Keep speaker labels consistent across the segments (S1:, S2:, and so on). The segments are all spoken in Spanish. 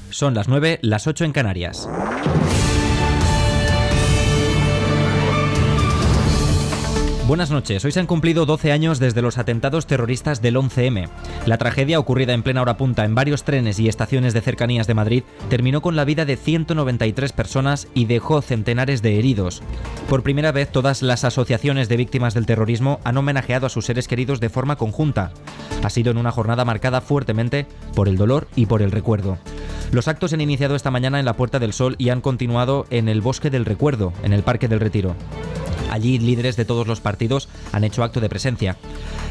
S1: Son las 9, las 8 en Canarias. Buenas noches. Hoy se han cumplido 12 años desde los atentados terroristas del 11M. La tragedia, ocurrida en plena hora punta en varios trenes y estaciones de cercanías de Madrid, terminó con la vida de 193 personas y dejó centenares de heridos. Por primera vez, todas las asociaciones de víctimas del terrorismo han homenajeado a sus seres queridos de forma conjunta. Ha sido en una jornada marcada fuertemente por el dolor y por el recuerdo. Los actos se han iniciado esta mañana en la Puerta del Sol y han continuado en el Bosque del Recuerdo, en el Parque del Retiro. Allí, líderes de todos los partidos han hecho acto de presencia.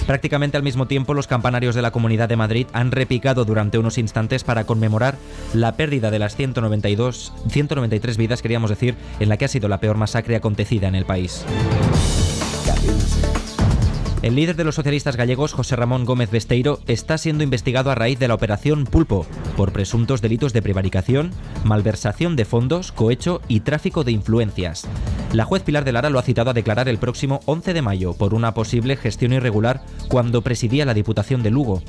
S1: Prácticamente al mismo tiempo, los campanarios de la Comunidad de Madrid han repicado durante unos instantes para conmemorar la pérdida de las 193 vidas, queríamos decir, en la que ha sido la peor masacre acontecida en el país. El líder de los socialistas gallegos, José Ramón Gómez Besteiro, está siendo investigado a raíz de la operación Pulpo por presuntos delitos de prevaricación, malversación de fondos, cohecho y tráfico de influencias. La juez Pilar de Lara lo ha citado a declarar el próximo 11 de mayo por una posible gestión irregular cuando presidía la Diputación de Lugo.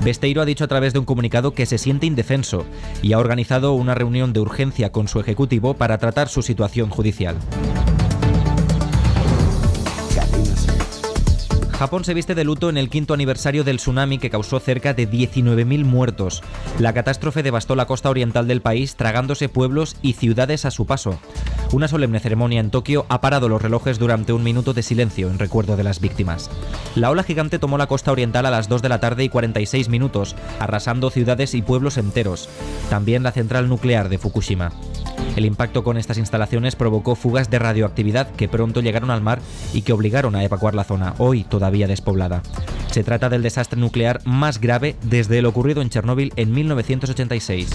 S1: Besteiro ha dicho a través de un comunicado que se siente indefenso y ha organizado una reunión de urgencia con su ejecutivo para tratar su situación judicial. Japón se viste de luto en el 5º aniversario del tsunami que causó cerca de 19.000 muertos. La catástrofe devastó la costa oriental del país, tragándose pueblos y ciudades a su paso. Una solemne ceremonia en Tokio ha parado los relojes durante un minuto de silencio en recuerdo de las víctimas. La ola gigante tomó la costa oriental a las 2 de la tarde y 46 minutos, arrasando ciudades y pueblos enteros. También la central nuclear de Fukushima. El impacto con estas instalaciones provocó fugas de radioactividad que pronto llegaron al mar y que obligaron a evacuar la zona, hoy todavía despoblada. Se trata del desastre nuclear más grave desde lo ocurrido en Chernóbil en 1986.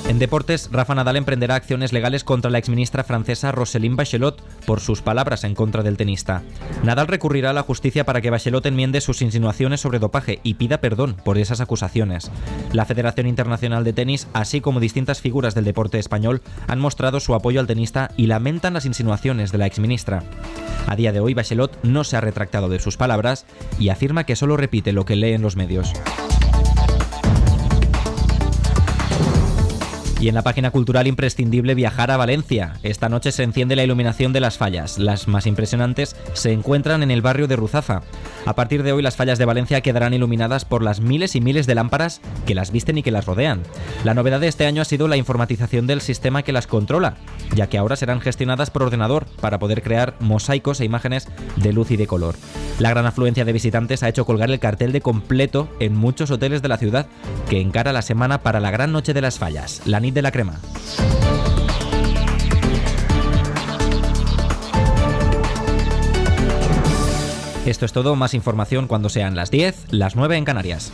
S1: En deportes, Rafa Nadal emprenderá acciones legales contra la exministra francesa Roselyne Bachelot por sus palabras en contra del tenista. Nadal recurrirá a la justicia para que Bachelot enmiende sus insinuaciones sobre dopaje y pida perdón por esas acusaciones. La Federación Internacional de Tenis, así como distintas figuras del deporte español, han mostrado su apoyo al tenista y lamentan las insinuaciones de la exministra. A día de hoy, Bachelot no se ha retractado de sus palabras y afirma que solo repite lo que lee en los medios. Y en la página cultural, imprescindible viajar a Valencia. Esta noche se enciende la iluminación de las fallas. Las más impresionantes se encuentran en el barrio de Ruzafa. A partir de hoy, las fallas de Valencia quedarán iluminadas por las miles y miles de lámparas que las visten y que las rodean. La novedad de este año ha sido la informatización del sistema que las controla, ya que ahora serán gestionadas por ordenador para poder crear mosaicos e imágenes de luz y de color. La gran afluencia de visitantes ha hecho colgar el cartel de completo en muchos hoteles de la ciudad, que encara la semana para la gran noche de las fallas, la nit de la crema. Esto es todo, más información cuando sean las 10, las 9 en Canarias.